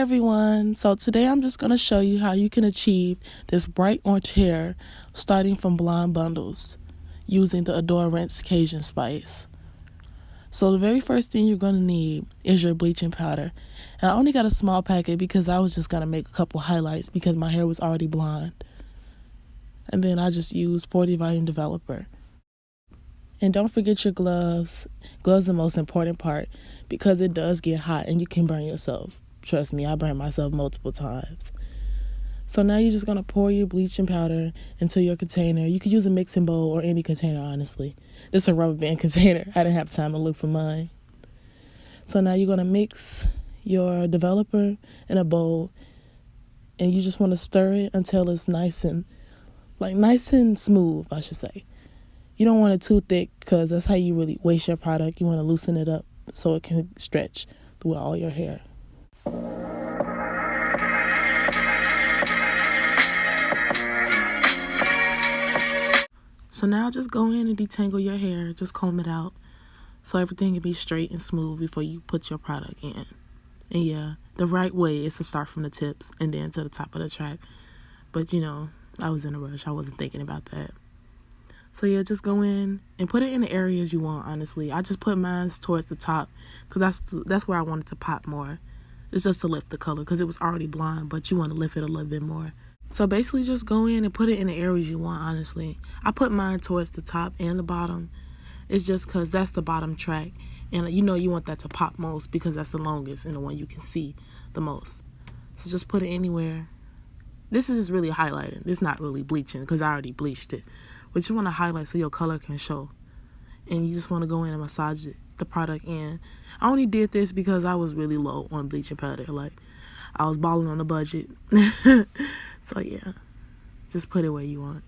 everyone, so today I'm just going to show you how you can achieve this bright orange hair starting from blonde bundles using the Adore Rinse Cajun Spice. So the very first thing you're going to need is your bleaching powder. And I only got a small packet because I was just going to make a couple highlights because my hair was already blonde. And then I just used 40 volume developer. And don't forget your gloves. Gloves are the most important part because it does get hot and you can burn yourself. Trust me, I burned myself multiple times. So now you're just going to pour your bleaching powder into your container. You could use a mixing bowl or any container, honestly. This is a rubber band container. I didn't have time to look for mine. So now you're going to mix your developer in a bowl. And you just want to stir it until it's nice and smooth, I should say. You don't want it too thick because that's how you really waste your product. You want to loosen it up so it can stretch through all your hair. So now just go in and detangle your hair. Just comb it out so everything can be straight and smooth before you put your product in. And yeah, the right way is to start from the tips and then to the top of the track. But you know, I was in a rush. I wasn't thinking about that. So yeah, just go in and put it in the areas you want, honestly. I just put mine towards the top because that's where I wanted to pop more. It's just to lift the color because it was already blonde, but you want to lift it a little bit more. So basically just go in and put it in the areas you want, honestly. I put mine towards the top and the bottom. It's just because that's the bottom track. And you know you want that to pop most because that's the longest and the one you can see the most. So just put it anywhere. This is just really highlighting. It's not really bleaching because I already bleached it. But you want to highlight so your color can show. And you just want to go in and massage the product in. I only did this because I was really low on bleaching powder. Like, I was balling on a budget. So yeah, just put it where you want.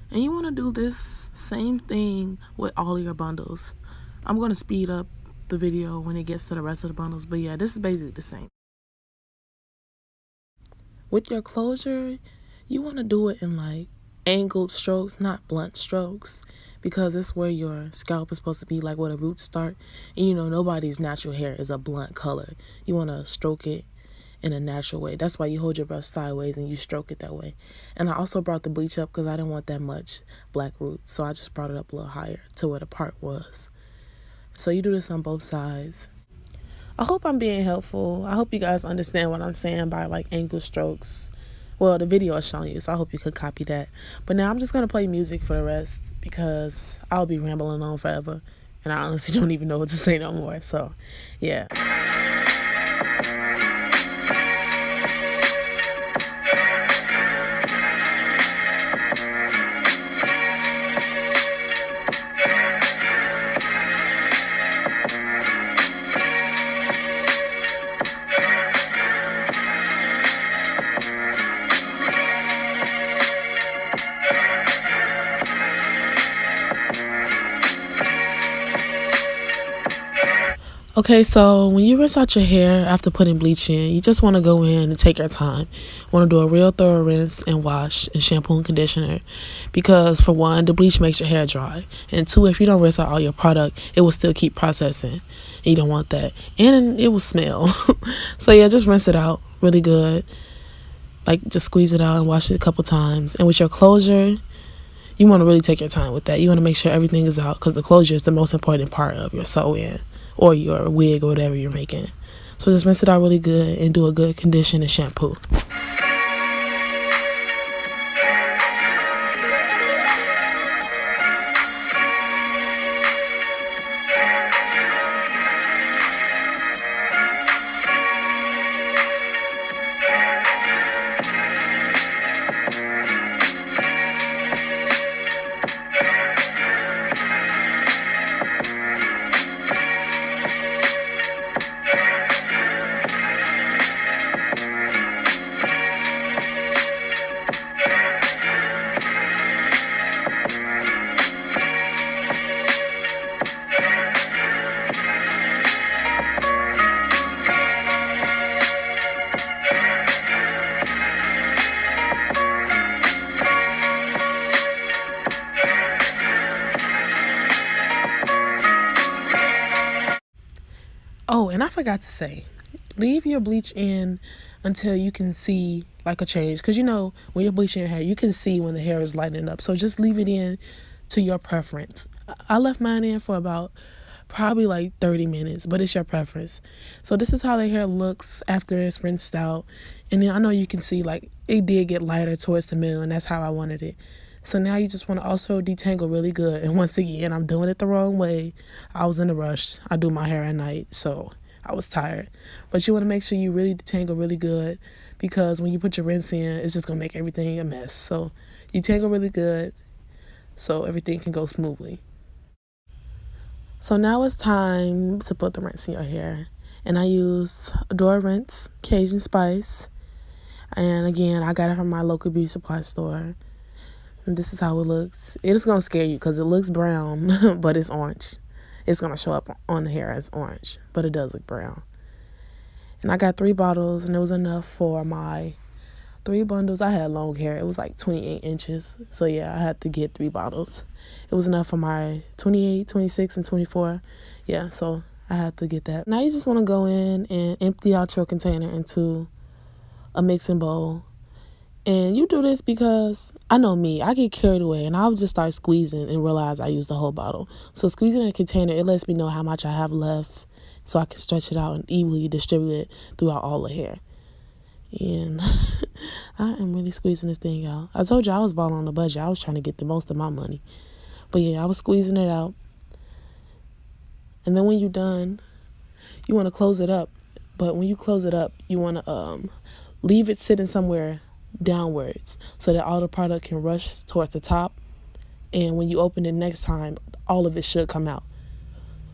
And you want to do this same thing with all of your bundles. I'm going to speed up the video when it gets to the rest of the bundles. But yeah, this is basically the same. With your closure, you want to do it in like angled strokes, not blunt strokes, because it's where your scalp is supposed to be, like where the roots start. And you know, nobody's natural hair is a blunt color. You want to stroke it in a natural way. That's why you hold your brush sideways and you stroke it that way. And I also brought the bleach up because I didn't want that much black roots, so I just brought it up a little higher to where the part was. So you do this on both sides. I hope I'm being helpful. I hope you guys understand what I'm saying by like angle strokes. Well, the video is showing you, so I hope you could copy that. But now I'm just going to play music for the rest because I'll be rambling on forever. And I honestly don't even know what to say no more. So, yeah. Okay, so when you rinse out your hair after putting bleach in, you just want to go in and take your time. Want to do a real thorough rinse and wash and shampoo and conditioner because for one, the bleach makes your hair dry. And two, if you don't rinse out all your product, it will still keep processing. And you don't want that. And it will smell. So yeah, just rinse it out really good. Like just squeeze it out and wash it a couple times. And with your closure, you want to really take your time with that. You want to make sure everything is out because the closure is the most important part of your sew-in or your wig or whatever you're making. So just rinse it out really good and do a good condition and shampoo. Oh, and I forgot to say, leave your bleach in until you can see like a change. Because when you're bleaching your hair, you can see when the hair is lightening up. So just leave it in to your preference. I left mine in for about probably like 30 minutes, but it's your preference. So this is how the hair looks after it's rinsed out. And then I know you can see like it did get lighter towards the middle, and that's how I wanted it. So now you just want to also detangle really good. And once again, I'm doing it the wrong way. I was in a rush. I do my hair at night, so I was tired. But you want to make sure you really detangle really good, because when you put your rinse in, it's just going to make everything a mess. So detangle really good so everything can go smoothly. So now it's time to put the rinse in your hair. And I used Adore Rinse Cajun Spice. And again, I got it from my local beauty supply store. And this is how it looks. It is going to scare you because it looks brown, but it's orange. It's going to show up on the hair as orange, but it does look brown. And I got 3 bottles, and it was enough for my 3 bundles. I had long hair. It was like 28 inches. So yeah, I had to get 3 bottles. It was enough for my 28, 26, and 24. Yeah, so I had to get that. Now you just want to go in and empty out your container into a mixing bowl. And you do this because I know me, I get carried away and I'll just start squeezing and realize I used the whole bottle. So squeezing in a container, it lets me know how much I have left so I can stretch it out and evenly distribute it throughout all the hair. And I am really squeezing this thing out. I told you I was balling on the budget. I was trying to get the most of my money. But yeah, I was squeezing it out. And then when you're done, you want to close it up. But when you close it up, you want to leave it sitting somewhere downwards so that all the product can rush towards the top. And when you open it next time, all of it should come out.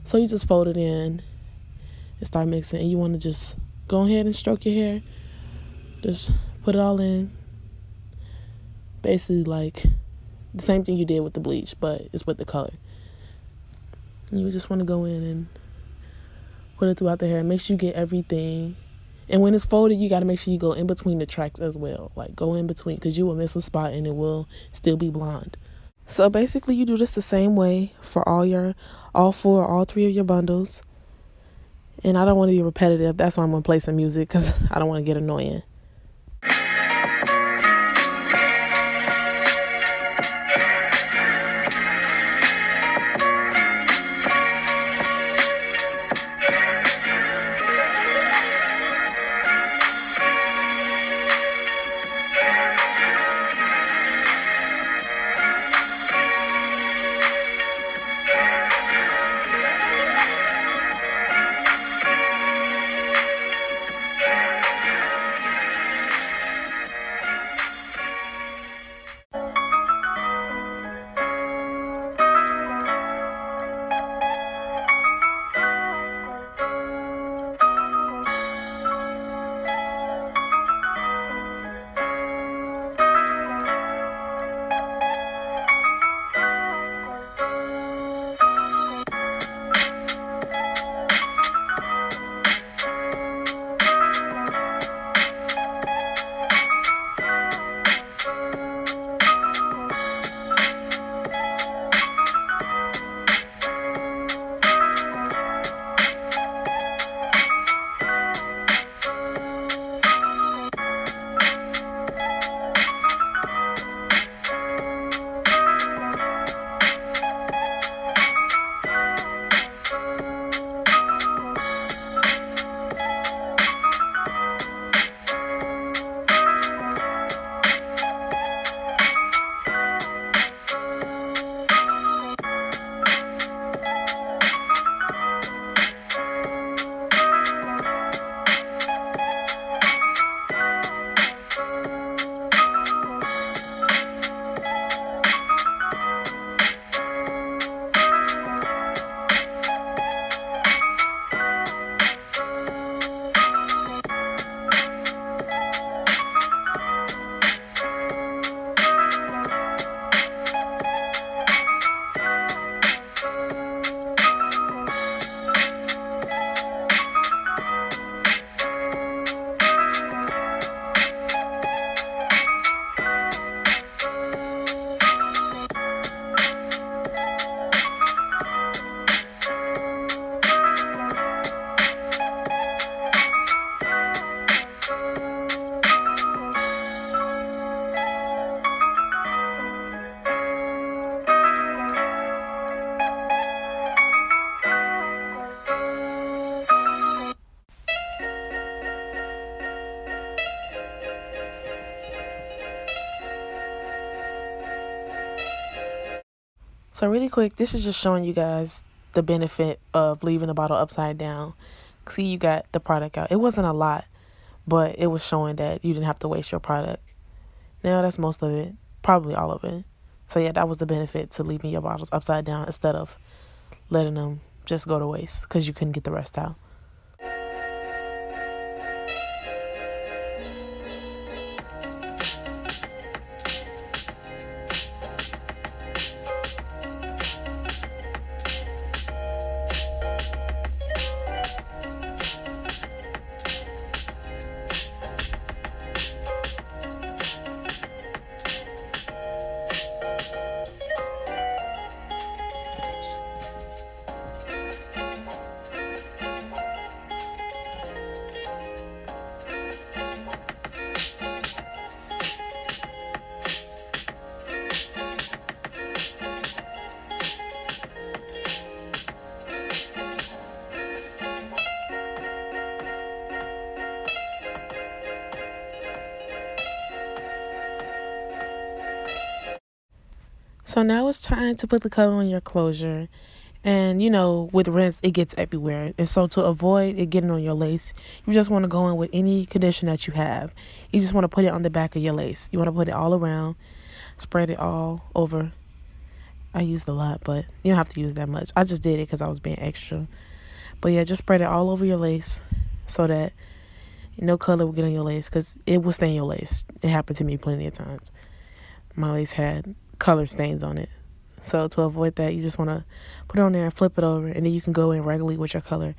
So you just fold it in and start mixing. And you want to just go ahead and stroke your hair. Just put it all in. Basically like the same thing you did with the bleach, but it's with the color. And you just want to go in and put it throughout the hair. Make sure you get everything. And when it's folded, you got to make sure you go in between the tracks as well. Like go in between, because you will miss a spot and it will still be blonde. So basically you do this the same way for all 3 of your bundles. And I don't want to be repetitive. That's why I'm going to play some music, because I don't want to get annoying. So really quick, this is just showing you guys the benefit of leaving the bottle upside down. See, you got the product out. It wasn't a lot, but it was showing that you didn't have to waste your product. Now that's most of it, probably all of it. So yeah, that was the benefit to leaving your bottles upside down instead of letting them just go to waste because you couldn't get the rest out. So now it's time to put the color on your closure. And you know, with rinse, it gets everywhere. And so to avoid it getting on your lace, you just want to go in with any conditioner that you have. You just want to put it on the back of your lace. You want to put it all around, spread it all over. I used a lot, but you don't have to use that much. I just did it because I was being extra. But yeah, just spread it all over your lace so that no color will get on your lace because it will stain your lace. It happened to me plenty of times. My lace had color stains on it. So to avoid that, you just want to put it on there and flip it over, and then you can go in regularly with your color.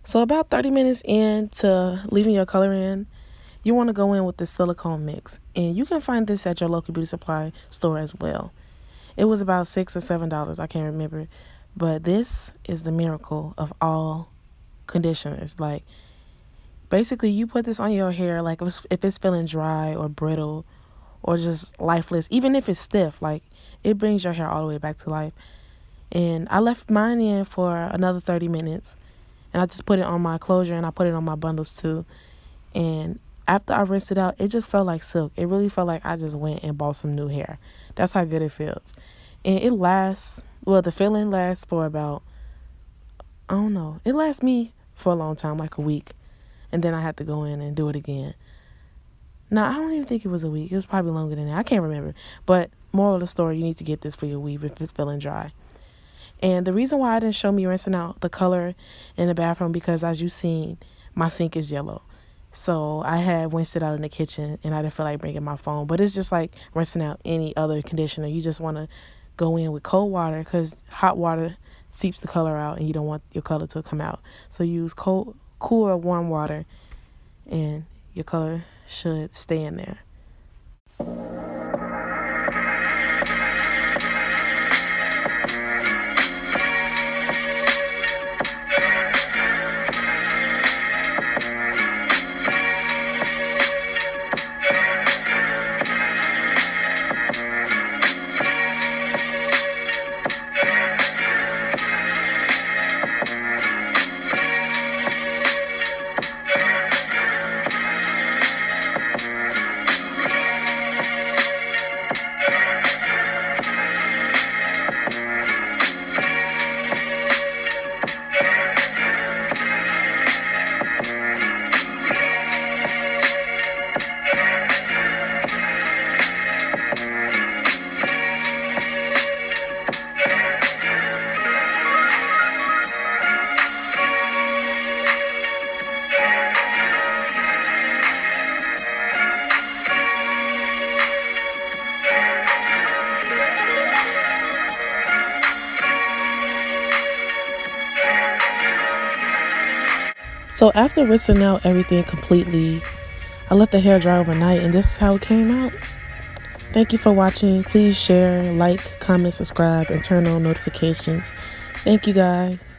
So about 30 minutes into leaving your color in, you want to go in with the silicone mix. And you can find this at your local beauty supply store as well. It was about $6 or $7, I can't remember. But this is the miracle of all conditioners. Like, basically, you put this on your hair, like if it's feeling dry or brittle or just lifeless, even if it's stiff, like it brings your hair all the way back to life. And I left mine in for another 30 minutes. And I just put it on my closure and I put it on my bundles too. And after I rinsed it out, it just felt like silk. It really felt like I just went and bought some new hair. That's how good it feels. And it lasts, well, the feeling lasts for about, I don't know. It lasts me for a long time, like a week. And then I had to go in and do it again. Now, I don't even think it was a week. It was probably longer than that. I can't remember. But moral of the story, you need to get this for your weave if it's feeling dry. And the reason why I didn't show me rinsing out the color in the bathroom, because as you've seen, my sink is yellow. So I had rinsed it out in the kitchen and I didn't feel like bringing my phone. But it's just like rinsing out any other conditioner. You just want to go in with cold water because hot water seeps the color out and you don't want your color to come out. So use cool or warm water and your color should stay in there. So after rinsing out everything completely, I let the hair dry overnight and this is how it came out. Thank you for watching. Please share, like, comment, subscribe, and turn on notifications. Thank you guys.